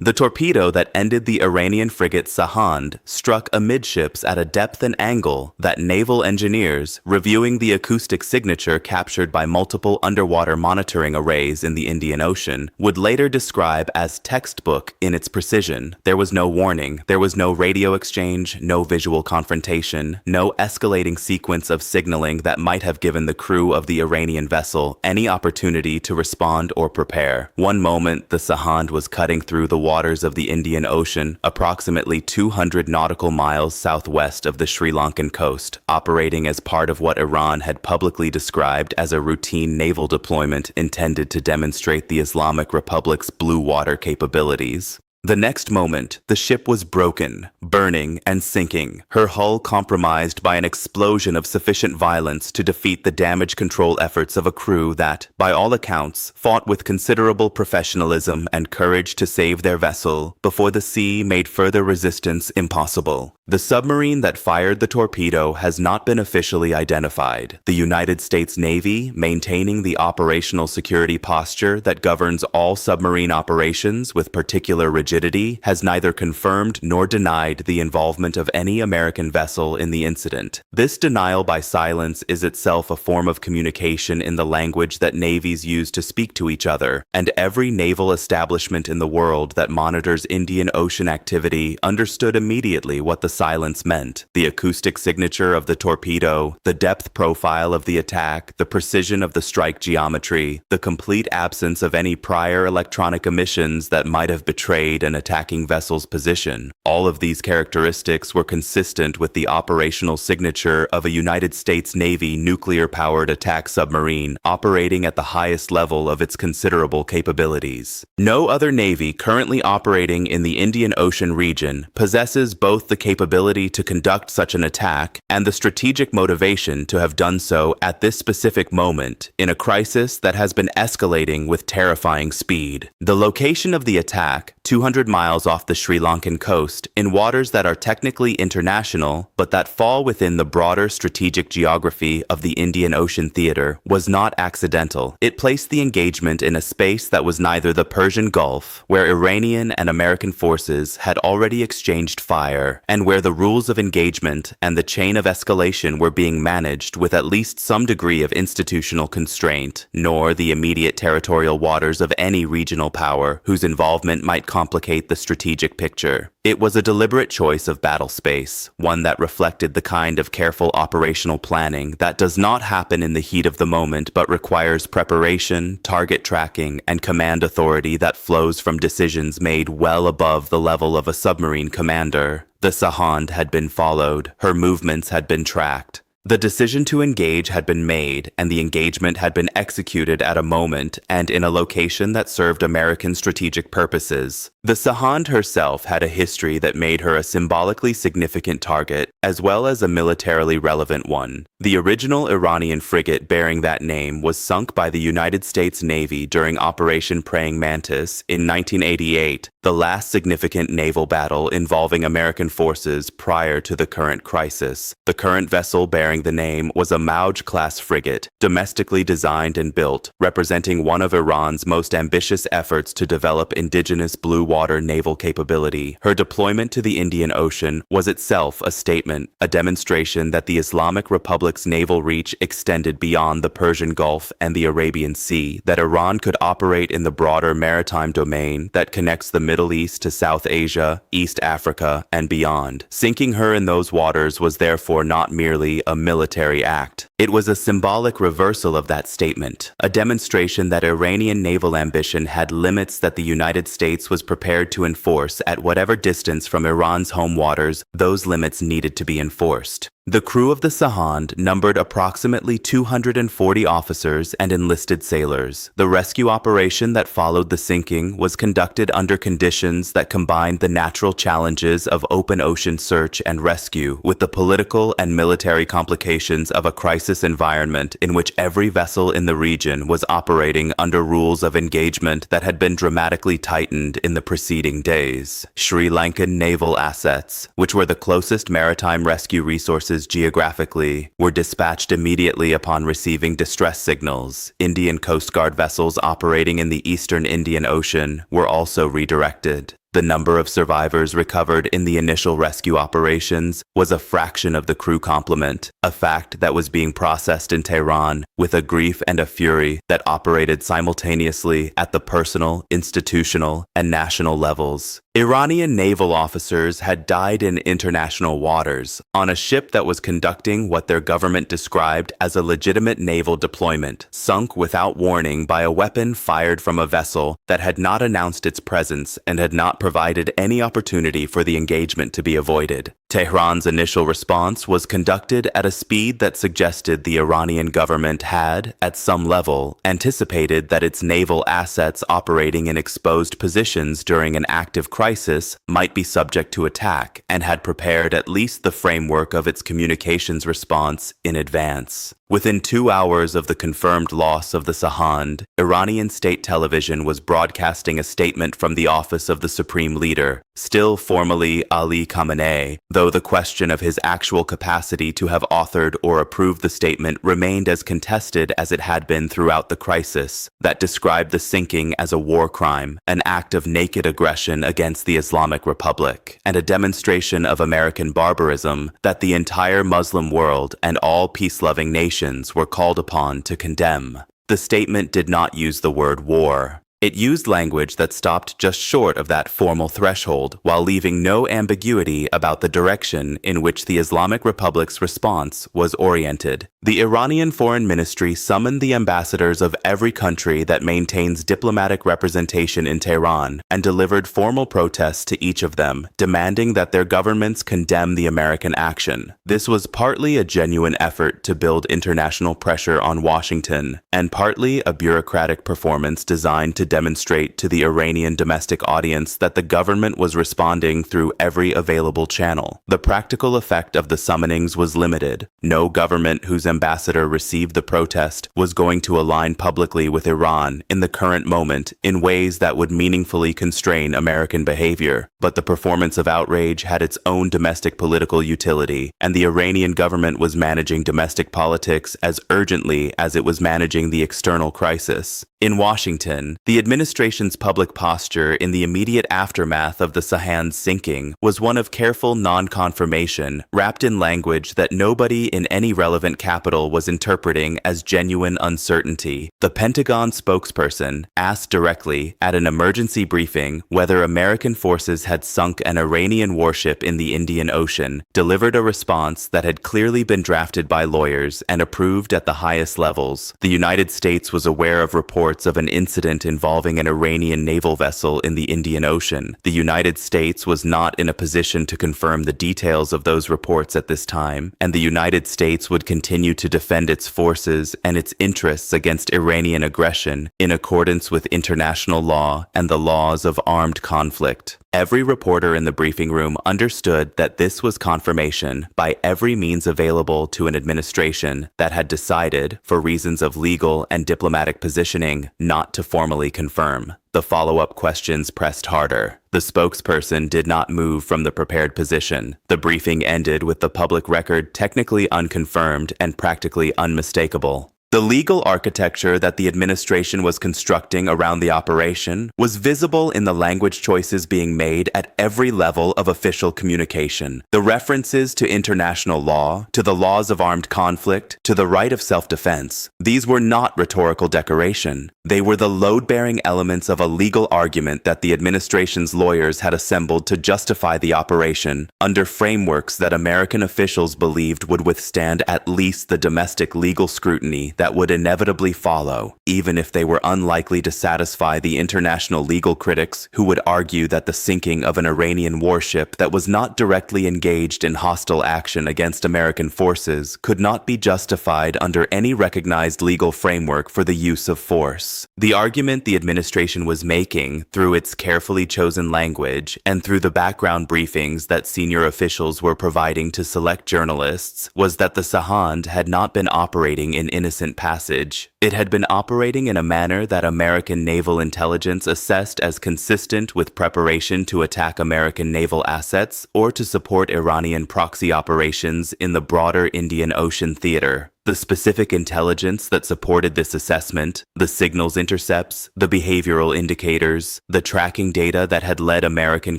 The torpedo that ended the Iranian frigate Sahand struck amidships at a depth and angle that naval engineers, reviewing the acoustic signature captured by multiple underwater monitoring arrays in the Indian Ocean, would later describe as textbook in its precision. There was no warning, there was no radio exchange, no visual confrontation, no escalating sequence of signaling that might have given the crew of the Iranian vessel any opportunity to respond or prepare. One moment, the Sahand was cutting through the waters of the Indian Ocean, approximately 200 nautical miles southwest of the Sri Lankan coast, operating as part of what Iran had publicly described as a routine naval deployment intended to demonstrate the Islamic Republic's blue water capabilities. The next moment, the ship was broken, burning, and sinking, her hull compromised by an explosion of sufficient violence to defeat the damage control efforts of a crew that, by all accounts, fought with considerable professionalism and courage to save their vessel before the sea made further resistance impossible. The submarine that fired the torpedo has not been officially identified. The United States Navy, maintaining the operational security posture that governs all submarine operations with particular rigidity, has neither confirmed nor denied the involvement of any American vessel in the incident. This denial by silence is itself a form of communication in the language that navies use to speak to each other, and every naval establishment in the world that monitors Indian Ocean activity understood immediately what the silence meant. The acoustic signature of the torpedo, the depth profile of the attack, the precision of the strike geometry, the complete absence of any prior electronic emissions that might have betrayed an attacking vessel's position. All of these characteristics were consistent with the operational signature of a United States Navy nuclear-powered attack submarine operating at the highest level of its considerable capabilities. No other navy currently operating in the Indian Ocean region possesses both the capability to conduct such an attack and the strategic motivation to have done so at this specific moment in a crisis that has been escalating with terrifying speed. The location of the attack, 200 miles off the Sri Lankan coast, in waters that are technically international but that fall within the broader strategic geography of the Indian Ocean theater, was not accidental. It placed the engagement in a space that was neither the Persian Gulf, where Iranian and American forces had already exchanged fire, and where the rules of engagement and the chain of escalation were being managed with at least some degree of institutional constraint, nor the immediate territorial waters of any regional power whose involvement might complicate the strategic picture. It was a deliberate choice of battle space, one that reflected the kind of careful operational planning that does not happen in the heat of the moment but requires preparation, target tracking, and command authority that flows from decisions made well above the level of a submarine commander. The Sahand had been followed, her movements had been tracked. The decision to engage had been made, and the engagement had been executed at a moment and in a location that served American strategic purposes. The Sahand herself had a history that made her a symbolically significant target, as well as a militarily relevant one. The original Iranian frigate bearing that name was sunk by the United States Navy during Operation Praying Mantis in 1988, the last significant naval battle involving American forces prior to the current crisis. The current vessel bearing the name was a Mauj-class frigate, domestically designed and built, representing one of Iran's most ambitious efforts to develop indigenous blue water naval capability. Her deployment to the Indian Ocean was itself a statement, a demonstration that the Islamic Republic's naval reach extended beyond the Persian Gulf and the Arabian Sea, that Iran could operate in the broader maritime domain that connects the Middle East to South Asia, East Africa, and beyond. Sinking her in those waters was therefore not merely a military act. It was a symbolic reversal of that statement, a demonstration that Iranian naval ambition had limits that the United States was prepared to enforce at whatever distance from Iran's home waters those limits needed to be enforced. The crew of the Sahand numbered approximately 240 officers and enlisted sailors. The rescue operation that followed the sinking was conducted under conditions that combined the natural challenges of open ocean search and rescue with the political and military complications of a crisis environment in which every vessel in the region was operating under rules of engagement that had been dramatically tightened in the preceding days. Sri Lankan naval assets, which were the closest maritime rescue resources geographically, were dispatched immediately upon receiving distress signals. Indian Coast Guard vessels operating in the eastern Indian Ocean were also redirected. The number of survivors recovered in the initial rescue operations was a fraction of the crew complement, a fact that was being processed in Tehran with a grief and a fury that operated simultaneously at the personal, institutional, and national levels. Iranian naval officers had died in international waters on a ship that was conducting what their government described as a legitimate naval deployment, sunk without warning by a weapon fired from a vessel that had not announced its presence and had not provided any opportunity for the engagement to be avoided. Tehran's initial response was conducted at a speed that suggested the Iranian government had, at some level, anticipated that its naval assets operating in exposed positions during an active crisis might be subject to attack and had prepared at least the framework of its communications response in advance. Within 2 hours of the confirmed loss of the Sahand, Iranian state television was broadcasting a statement from the office of the supreme leader, still formally Ali Khamenei, though the question of his actual capacity to have authored or approved the statement remained as contested as it had been throughout the crisis, that described the sinking as a war crime, an act of naked aggression against the Islamic Republic, and a demonstration of American barbarism that the entire Muslim world and all peace-loving nations were called upon to condemn. The statement did not use the word war. It used language that stopped just short of that formal threshold while leaving no ambiguity about the direction in which the Islamic Republic's response was oriented. The Iranian Foreign Ministry summoned the ambassadors of every country that maintains diplomatic representation in Tehran and delivered formal protests to each of them, demanding that their governments condemn the American action. This was partly a genuine effort to build international pressure on Washington, and partly a bureaucratic performance designed to demonstrate to the Iranian domestic audience that the government was responding through every available channel. The practical effect of the summonings was limited. No government whose ambassador received the protest was going to align publicly with Iran in the current moment in ways that would meaningfully constrain American behavior. But the performance of outrage had its own domestic political utility, and the Iranian government was managing domestic politics as urgently as it was managing the external crisis. In Washington, the administration's public posture in the immediate aftermath of the Sahand's sinking was one of careful non-confirmation, wrapped in language that nobody in any relevant capital was interpreting as genuine uncertainty. The Pentagon spokesperson asked directly at an emergency briefing whether American forces had sunk an Iranian warship in the Indian Ocean, delivered a response that had clearly been drafted by lawyers and approved at the highest levels. The United States was aware of reports of an incident involving an Iranian naval vessel in the Indian Ocean. The United States was not in a position to confirm the details of those reports at this time, and the United States would continue to defend its forces and its interests against Iranian aggression in accordance with international law and the laws of armed conflict. Every reporter in the briefing room understood that this was confirmation by every means available to an administration that had decided, for reasons of legal and diplomatic positioning, not to formally confirm. The follow-up questions pressed harder. The spokesperson did not move from the prepared position. The briefing ended with the public record technically unconfirmed and practically unmistakable. The legal architecture that the administration was constructing around the operation was visible in the language choices being made at every level of official communication. The references to international law, to the laws of armed conflict, to the right of self-defense. These were not rhetorical decoration. They were the load-bearing elements of a legal argument that the administration's lawyers had assembled to justify the operation under frameworks that American officials believed would withstand at least the domestic legal scrutiny that would inevitably follow, even if they were unlikely to satisfy the international legal critics who would argue that the sinking of an Iranian warship that was not directly engaged in hostile action against American forces could not be justified under any recognized legal framework for the use of force. The argument the administration was making, through its carefully chosen language and through the background briefings that senior officials were providing to select journalists, was that the Sahand had not been operating in innocent passage. It had been operating in a manner that American naval intelligence assessed as consistent with preparation to attack American naval assets or to support Iranian proxy operations in the broader Indian Ocean theater. The specific intelligence that supported this assessment, the signals intercepts, the behavioral indicators, the tracking data that had led American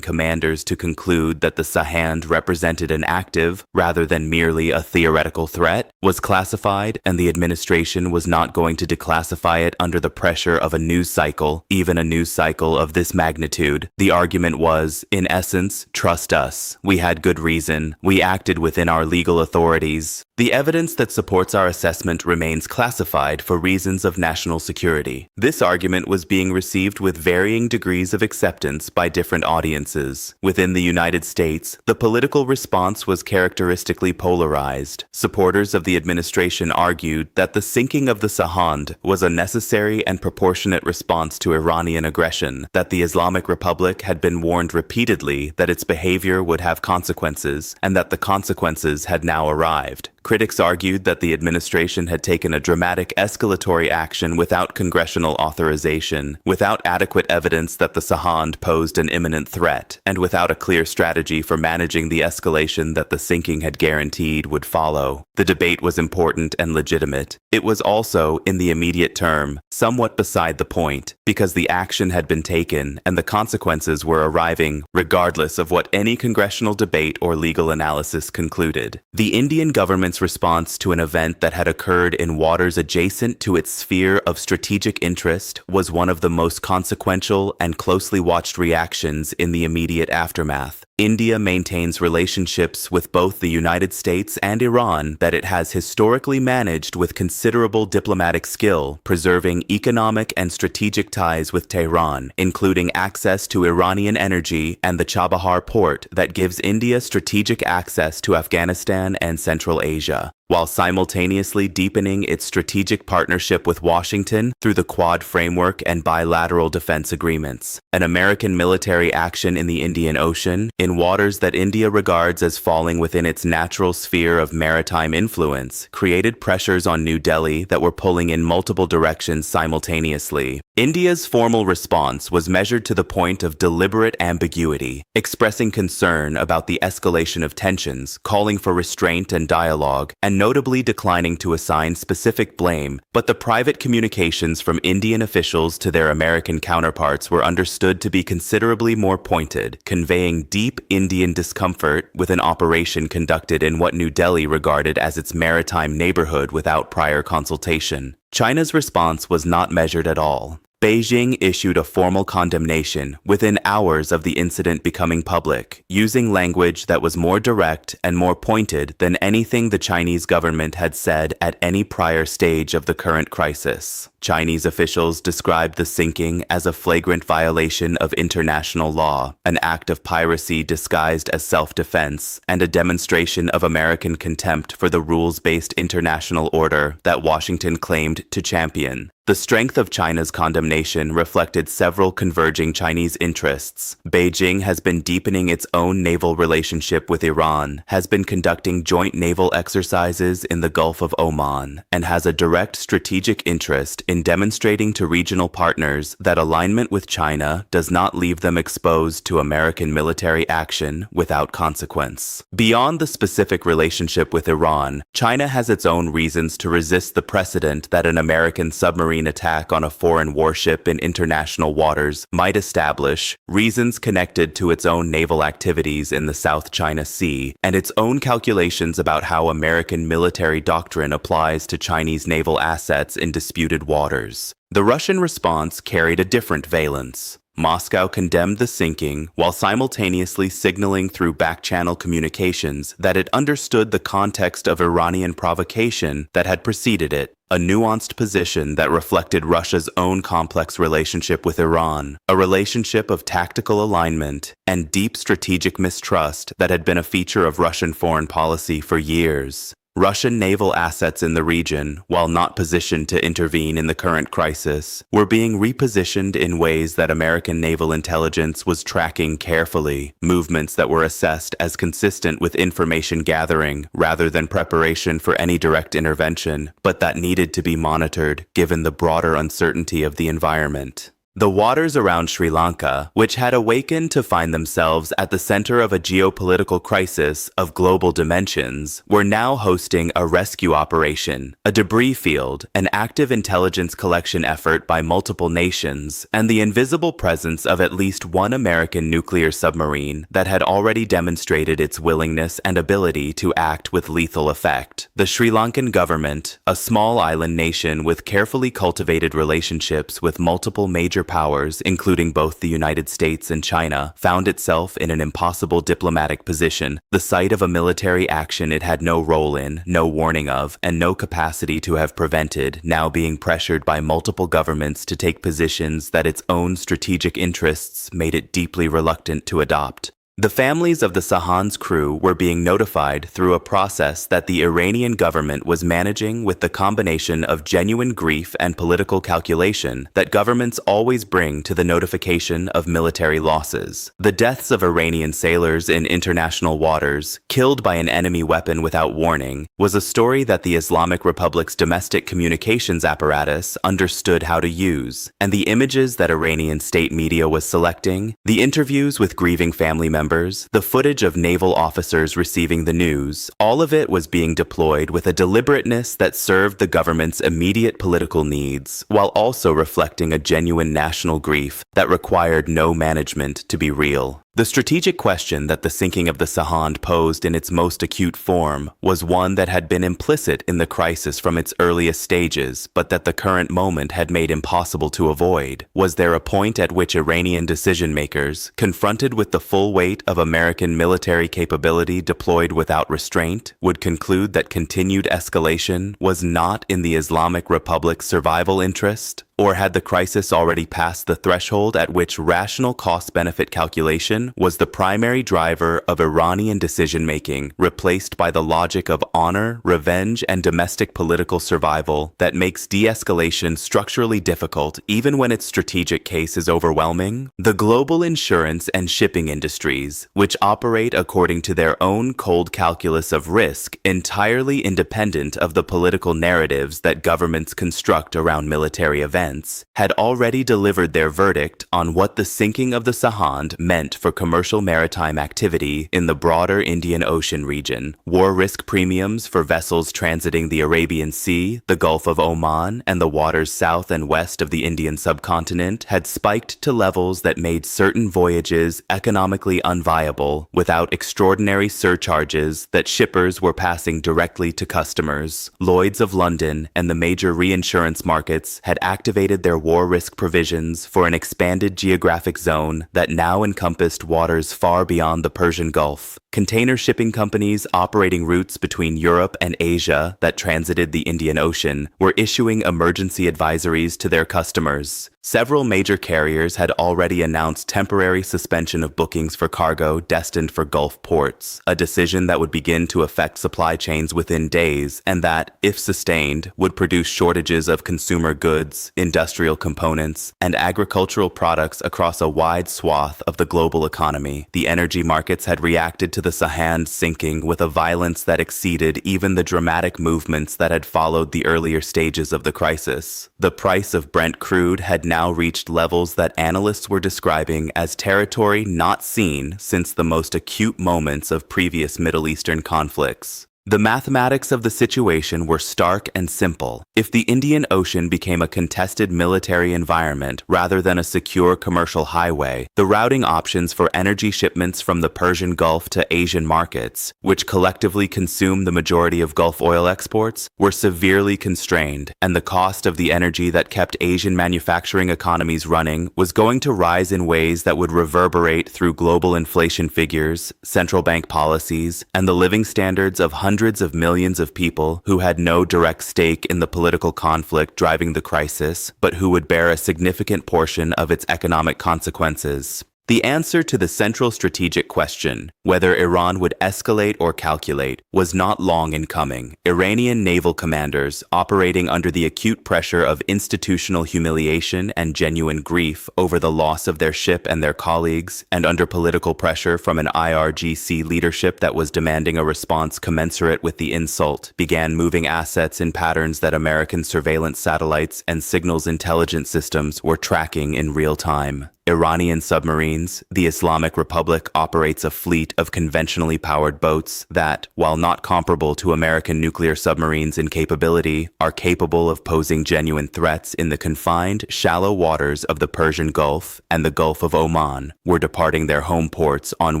commanders to conclude that the Sahand represented an active, rather than merely a theoretical threat, was classified, and the administration was not going to declassify it under the pressure of a news cycle, even a news cycle of this magnitude. The argument was, in essence, trust us. We had good reason. We acted within our legal authorities. The evidence that supports our assessment remains classified for reasons of national security. This argument was being received with varying degrees of acceptance by different audiences. Within the United States, the political response was characteristically polarized. Supporters of the administration argued that the sinking of the Sahand was a necessary and proportionate response to Iranian aggression, that the Islamic Republic had been warned repeatedly that its behavior would have consequences, and that the consequences had now arrived. Critics argued that the administration had taken a dramatic escalatory action without congressional authorization, without adequate evidence that the Sahand posed an imminent threat, and without a clear strategy for managing the escalation that the sinking had guaranteed would follow. The debate was important and legitimate. It was also, in the immediate term, somewhat beside the point, because the action had been taken and the consequences were arriving, regardless of what any congressional debate or legal analysis concluded. The Indian government's response to an event that had occurred in waters adjacent to its sphere of strategic interest was one of the most consequential and closely watched reactions in the immediate aftermath. India maintains relationships with both the United States and Iran that it has historically managed with considerable diplomatic skill, preserving economic and strategic ties with Tehran, including access to Iranian energy and the Chabahar port that gives India strategic access to Afghanistan and Central Asia, while simultaneously deepening its strategic partnership with Washington through the Quad framework and bilateral defense agreements. An American military action in the Indian Ocean, in waters that India regards as falling within its natural sphere of maritime influence, created pressures on New Delhi that were pulling in multiple directions simultaneously. India's formal response was measured to the point of deliberate ambiguity, expressing concern about the escalation of tensions, calling for restraint and dialogue, and notably declining to assign specific blame, but the private communications from Indian officials to their American counterparts were understood to be considerably more pointed, conveying deep Indian discomfort with an operation conducted in what New Delhi regarded as its maritime neighborhood without prior consultation. China's response was not measured at all. Beijing issued a formal condemnation within hours of the incident becoming public, using language that was more direct and more pointed than anything the Chinese government had said at any prior stage of the current crisis. Chinese officials described the sinking as a flagrant violation of international law, an act of piracy disguised as self-defense, and a demonstration of American contempt for the rules-based international order that Washington claimed to champion. The strength of China's condemnation reflected several converging Chinese interests. Beijing has been deepening its own naval relationship with Iran, has been conducting joint naval exercises in the Gulf of Oman, and has a direct strategic interest in demonstrating to regional partners that alignment with China does not leave them exposed to American military action without consequence. Beyond the specific relationship with Iran, China has its own reasons to resist the precedent that an American submarine attack on a foreign warship in international waters might establish, reasons connected to its own naval activities in the South China Sea, and its own calculations about how American military doctrine applies to Chinese naval assets in disputed waters. The Russian response carried a different valence. Moscow condemned the sinking while simultaneously signaling through back-channel communications that it understood the context of Iranian provocation that had preceded it, a nuanced position that reflected Russia's own complex relationship with Iran, a relationship of tactical alignment and deep strategic mistrust that had been a feature of Russian foreign policy for years. Russian naval assets in the region, while not positioned to intervene in the current crisis, were being repositioned in ways that American naval intelligence was tracking carefully, movements that were assessed as consistent with information gathering rather than preparation for any direct intervention, but that needed to be monitored given the broader uncertainty of the environment. The waters around Sri Lanka, which had awakened to find themselves at the center of a geopolitical crisis of global dimensions, were now hosting a rescue operation, a debris field, an active intelligence collection effort by multiple nations, and the invisible presence of at least one American nuclear submarine that had already demonstrated its willingness and ability to act with lethal effect. The Sri Lankan government, a small island nation with carefully cultivated relationships with multiple major powers, including both the United States and China, found itself in an impossible diplomatic position, the site of a military action it had no role in, no warning of, and no capacity to have prevented, now being pressured by multiple governments to take positions that its own strategic interests made it deeply reluctant to adopt. The families of the Sahan's crew were being notified through a process that the Iranian government was managing with the combination of genuine grief and political calculation that governments always bring to the notification of military losses. The deaths of Iranian sailors in international waters, killed by an enemy weapon without warning, was a story that the Islamic Republic's domestic communications apparatus understood how to use, and the images that Iranian state media was selecting, the interviews with grieving family members, the footage of naval officers receiving the news, all of it was being deployed with a deliberateness that served the government's immediate political needs, while also reflecting a genuine national grief that required no management to be real. The strategic question that the sinking of the Sahand posed in its most acute form was one that had been implicit in the crisis from its earliest stages, but that the current moment had made impossible to avoid. Was there a point at which Iranian decision-makers, confronted with the full weight of American military capability deployed without restraint, would conclude that continued escalation was not in the Islamic Republic's survival interest? Or had the crisis already passed the threshold at which rational cost-benefit calculation was the primary driver of Iranian decision-making, replaced by the logic of honor, revenge, and domestic political survival that makes de-escalation structurally difficult even when its strategic case is overwhelming? The global insurance and shipping industries, which operate according to their own cold calculus of risk, entirely independent of the political narratives that governments construct around military events, had already delivered their verdict on what the sinking of the Sahand meant for commercial maritime activity in the broader Indian Ocean region. War risk premiums for vessels transiting the Arabian Sea, the Gulf of Oman, and the waters south and west of the Indian subcontinent had spiked to levels that made certain voyages economically unviable without extraordinary surcharges that shippers were passing directly to customers. Lloyd's of London and the major reinsurance markets had activated their war risk provisions for an expanded geographic zone that now encompassed waters far beyond the Persian Gulf. Container shipping companies operating routes between Europe and Asia that transited the Indian Ocean were issuing emergency advisories to their customers. Several major carriers had already announced temporary suspension of bookings for cargo destined for Gulf ports, a decision that would begin to affect supply chains within days and that, if sustained, would produce shortages of consumer goods, industrial components, and agricultural products across a wide swath of the global economy. The energy markets had reacted to the Sahand sinking with a violence that exceeded even the dramatic movements that had followed the earlier stages of the crisis. The price of Brent crude had now reached levels that analysts were describing as territory not seen since the most acute moments of previous Middle Eastern conflicts. The mathematics of the situation were stark and simple. If the Indian Ocean became a contested military environment rather than a secure commercial highway, the routing options for energy shipments from the Persian Gulf to Asian markets, which collectively consume the majority of Gulf oil exports, were severely constrained, and the cost of the energy that kept Asian manufacturing economies running was going to rise in ways that would reverberate through global inflation figures, central bank policies, and the living standards of hundreds of millions of people who had no direct stake in the political conflict driving the crisis, but who would bear a significant portion of its economic consequences. The answer to the central strategic question, whether Iran would escalate or calculate, was not long in coming. Iranian naval commanders, operating under the acute pressure of institutional humiliation and genuine grief over the loss of their ship and their colleagues, and under political pressure from an IRGC leadership that was demanding a response commensurate with the insult, began moving assets in patterns that American surveillance satellites and signals intelligence systems were tracking in real time. Iranian submarines, the Islamic Republic operates a fleet of conventionally powered boats that, while not comparable to American nuclear submarines in capability, are capable of posing genuine threats in the confined, shallow waters of the Persian Gulf and the Gulf of Oman, were departing their home ports on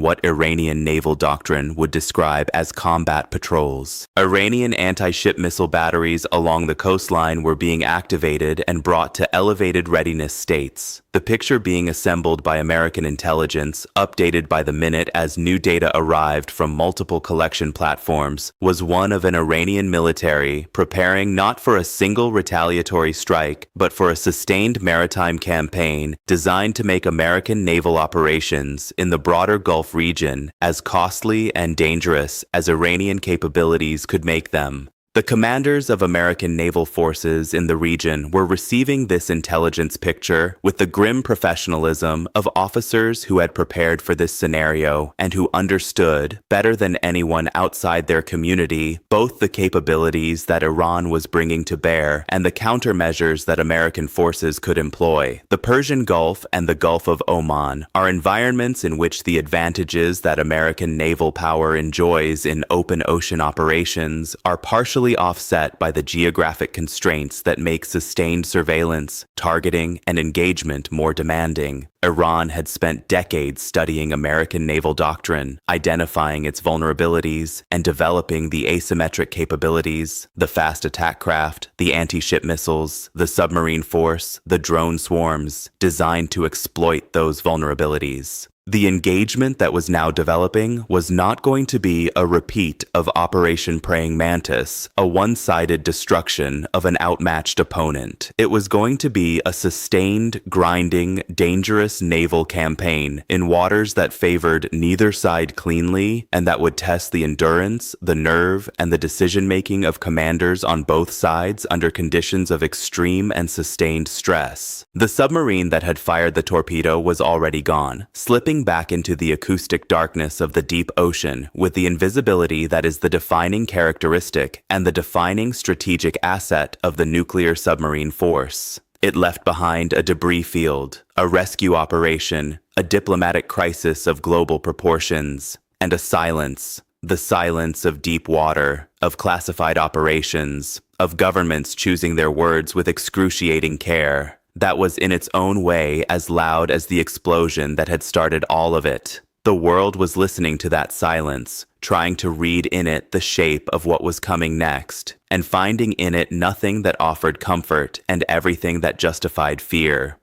what Iranian naval doctrine would describe as combat patrols. Iranian anti-ship missile batteries along the coastline were being activated and brought to elevated readiness states. The picture being assembled by American intelligence, updated by the minute as new data arrived from multiple collection platforms, was one of an Iranian military preparing not for a single retaliatory strike, but for a sustained maritime campaign designed to make American naval operations in the broader Gulf region as costly and dangerous as Iranian capabilities could make them. The commanders of American naval forces in the region were receiving this intelligence picture with the grim professionalism of officers who had prepared for this scenario and who understood, better than anyone outside their community, both the capabilities that Iran was bringing to bear and the countermeasures that American forces could employ. The Persian Gulf and the Gulf of Oman are environments in which the advantages that American naval power enjoys in open ocean operations are partially offset by the geographic constraints that make sustained surveillance, targeting, and engagement more demanding. Iran had spent decades studying American naval doctrine, identifying its vulnerabilities, and developing the asymmetric capabilities, the fast attack craft, the anti-ship missiles, the submarine force, the drone swarms, designed to exploit those vulnerabilities. The engagement that was now developing was not going to be a repeat of Operation Praying Mantis, a one-sided destruction of an outmatched opponent. It was going to be a sustained, grinding, dangerous naval campaign in waters that favored neither side cleanly and that would test the endurance, the nerve, and the decision-making of commanders on both sides under conditions of extreme and sustained stress. The submarine that had fired the torpedo was already gone, slipping back into the acoustic darkness of the deep ocean with the invisibility that is the defining characteristic and the defining strategic asset of the nuclear submarine force. It left behind a debris field, a rescue operation, a diplomatic crisis of global proportions, and a silence. The silence of deep water, of classified operations, of governments choosing their words with excruciating care. That was in its own way as loud as the explosion that had started all of it. The world was listening to that silence, trying to read in it the shape of what was coming next, and finding in it nothing that offered comfort and everything that justified fear.